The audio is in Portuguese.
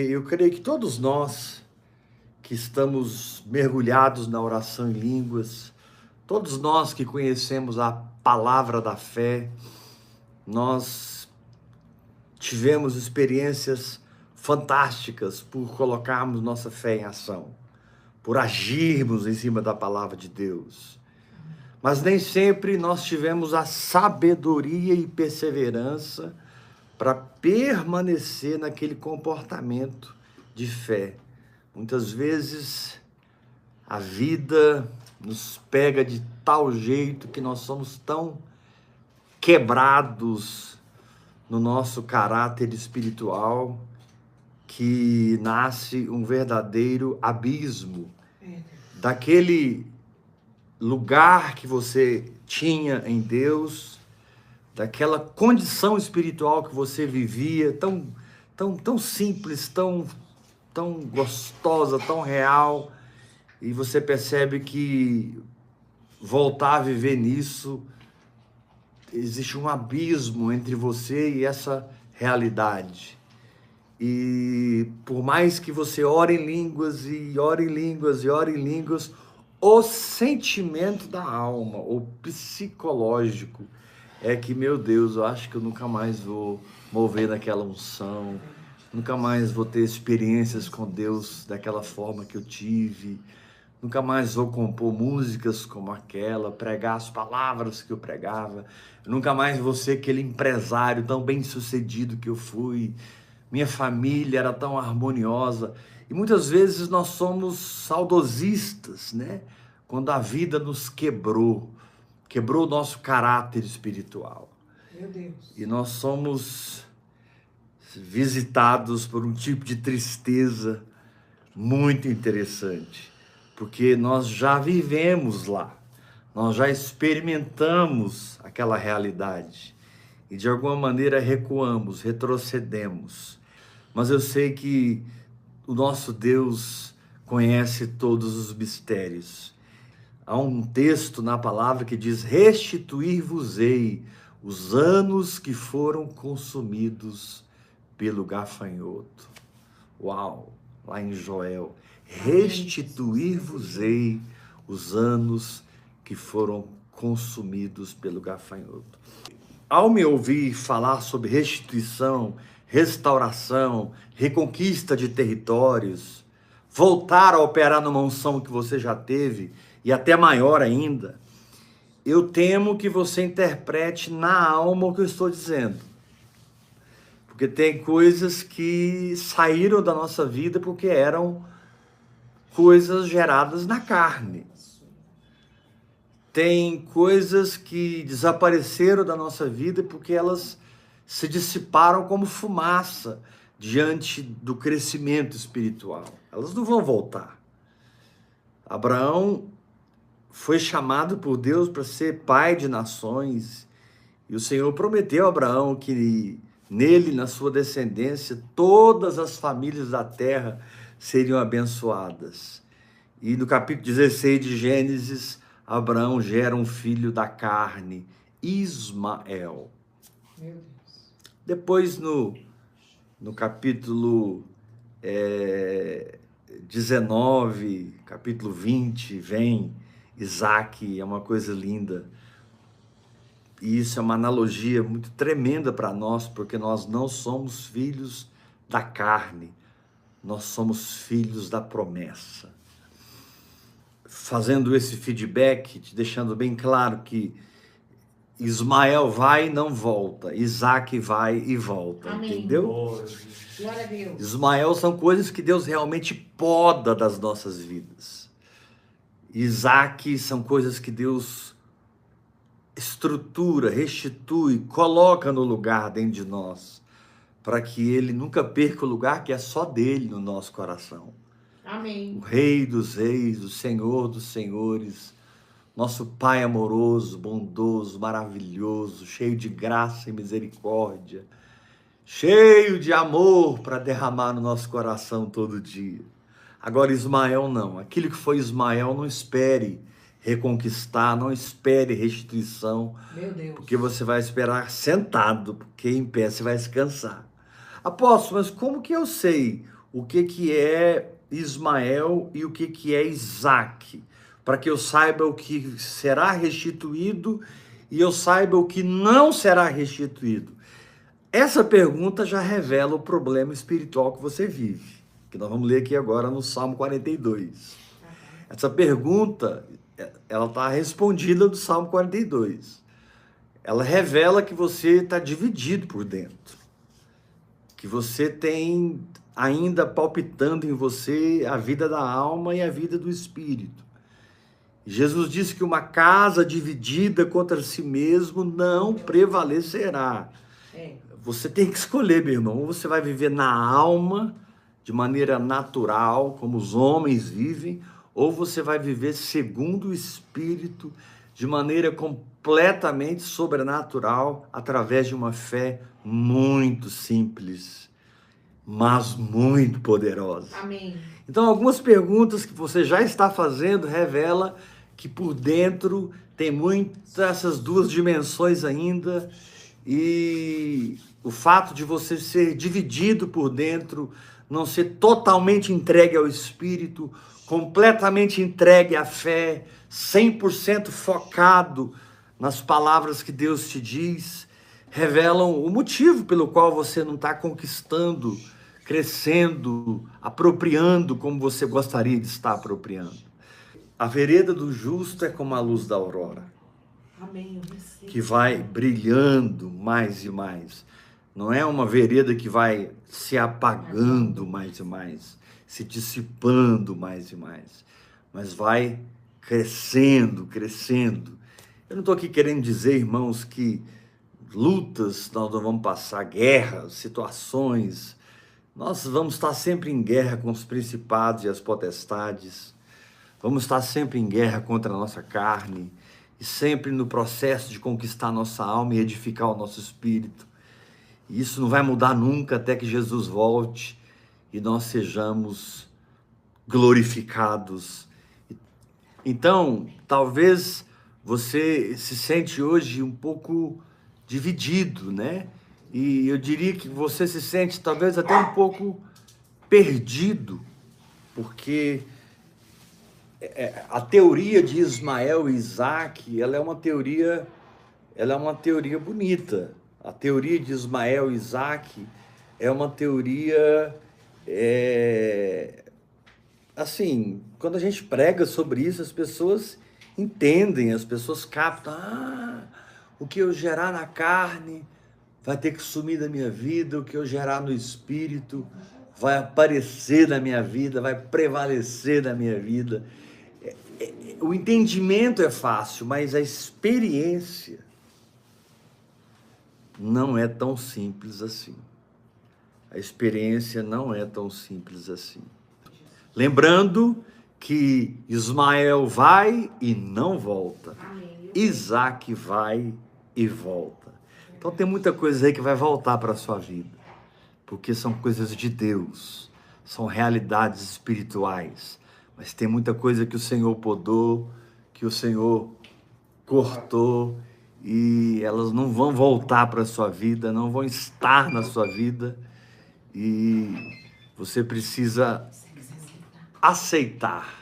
Eu creio que todos nós que estamos mergulhados na oração em línguas, todos nós que conhecemos a palavra da fé, nós tivemos experiências fantásticas por colocarmos nossa fé em ação, por agirmos em cima da palavra de Deus. Mas nem sempre nós tivemos a sabedoria e perseverança para permanecer naquele comportamento de fé. Muitas vezes a vida nos pega de tal jeito que nós somos tão quebrados no nosso caráter espiritual que nasce um verdadeiro abismo daquele lugar que você tinha em Deus, daquela condição espiritual que você vivia, tão simples, tão gostosa, tão real, e você percebe que voltar a viver nisso, existe um abismo entre você e essa realidade. E por mais que você ore em línguas, e ore em línguas, e ore em línguas, o sentimento da alma, o psicológico, é que, meu Deus, eu acho que eu nunca mais vou mover naquela unção, nunca mais vou ter experiências com Deus daquela forma que eu tive, nunca mais vou compor músicas como aquela, pregar as palavras que eu pregava, nunca mais vou ser aquele empresário tão bem sucedido que eu fui, minha família era tão harmoniosa. E muitas vezes nós somos saudosistas, né? Quando a vida nos quebrou o nosso caráter espiritual. Meu Deus. E nós somos visitados por um tipo de tristeza muito interessante, porque nós já vivemos lá, nós já experimentamos aquela realidade e de alguma maneira recuamos, retrocedemos. Mas eu sei que o nosso Deus conhece todos os mistérios. Há um texto na palavra que diz: restituir-vos-ei os anos que foram consumidos pelo gafanhoto. Uau! Lá em Joel, restituir-vos-ei os anos que foram consumidos pelo gafanhoto. Ao me ouvir falar sobre restituição, restauração, reconquista de territórios, voltar a operar numa unção que você já teve, e até maior ainda, eu temo que você interprete na alma o que eu estou dizendo. Porque tem coisas que saíram da nossa vida porque eram coisas geradas na carne. Tem coisas que desapareceram da nossa vida porque elas se dissiparam como fumaça diante do crescimento espiritual. Elas não vão voltar. Abraão foi chamado por Deus para ser pai de nações, e o Senhor prometeu a Abraão que nele, na sua descendência, todas as famílias da terra seriam abençoadas. E no capítulo 16 de Gênesis, Abraão gera um filho da carne, Ismael. Meu Deus. Depois, no capítulo 19, capítulo 20, vem Isaac, é uma coisa linda. E isso é uma analogia muito tremenda para nós, porque nós não somos filhos da carne, nós somos filhos da promessa. Fazendo esse feedback, te deixando bem claro que Ismael vai e não volta, Isaac vai e volta. Amém. Entendeu? Glória a Deus. Ismael são coisas que Deus realmente poda das nossas vidas. Isaac são coisas que Deus estrutura, restitui, coloca no lugar dentro de nós, para que ele nunca perca o lugar que é só dele no nosso coração. Amém. O Rei dos Reis, o Senhor dos Senhores, nosso Pai amoroso, bondoso, maravilhoso, cheio de graça e misericórdia, cheio de amor para derramar no nosso coração todo dia. Agora, Ismael não. Aquilo que foi Ismael, não espere reconquistar, não espere restituição. Meu Deus. Porque você vai esperar sentado, porque em pé você vai se cansar. Apóstolo, mas como que eu sei o que é Ismael e o que é Isaque, para que eu saiba o que será restituído e eu saiba o que não será restituído. Essa pergunta já revela o problema espiritual que você vive, que nós vamos ler aqui agora no Salmo 42. Essa pergunta, ela está respondida no Salmo 42. Ela revela que você está dividido por dentro, que você tem ainda palpitando em você a vida da alma e a vida do espírito. Jesus disse que uma casa dividida contra si mesmo não prevalecerá. Você tem que escolher, meu irmão, ou você vai viver na alma, de maneira natural, como os homens vivem, ou você vai viver segundo o Espírito, de maneira completamente sobrenatural, através de uma fé muito simples, mas muito poderosa. Amém. Então, algumas perguntas que você já está fazendo revela que por dentro tem muitas essas duas dimensões ainda, e o fato de você ser dividido por dentro, não ser totalmente entregue ao Espírito, completamente entregue à fé, 100% focado nas palavras que Deus te diz, revelam o motivo pelo qual você não está conquistando, crescendo, apropriando como você gostaria de estar apropriando. A vereda do justo é como a luz da aurora. Amém. Eu recebo. Que vai brilhando mais e mais. Não é uma vereda que vai se apagando mais e mais, se dissipando mais e mais, mas vai crescendo, crescendo. Eu não estou aqui querendo dizer, irmãos, que lutas nós não vamos passar, guerras, situações. Nós vamos estar sempre em guerra com os principados e as potestades. Vamos estar sempre em guerra contra a nossa carne e sempre no processo de conquistar nossa alma e edificar o nosso espírito. E isso não vai mudar nunca até que Jesus volte e nós sejamos glorificados. Então, talvez você se sente hoje um pouco dividido, né? E eu diria que você se sente talvez até um pouco perdido, porque a teoria de Ismael e Isaque, ela é uma teoria bonita. A teoria de Ismael e Isaque é uma teoria, assim, quando a gente prega sobre isso, as pessoas entendem, as pessoas captam, o que eu gerar na carne vai ter que sumir da minha vida, o que eu gerar no espírito vai aparecer na minha vida, vai prevalecer na minha vida. O entendimento é fácil, mas a experiência não é tão simples assim. A experiência não é tão simples assim. Lembrando que Ismael vai e não volta. Isaque vai e volta. Então tem muita coisa aí que vai voltar para a sua vida, porque são coisas de Deus, são realidades espirituais. Mas tem muita coisa que o Senhor podou, que o Senhor cortou, e elas não vão voltar para a sua vida, não vão estar na sua vida, e você precisa aceitar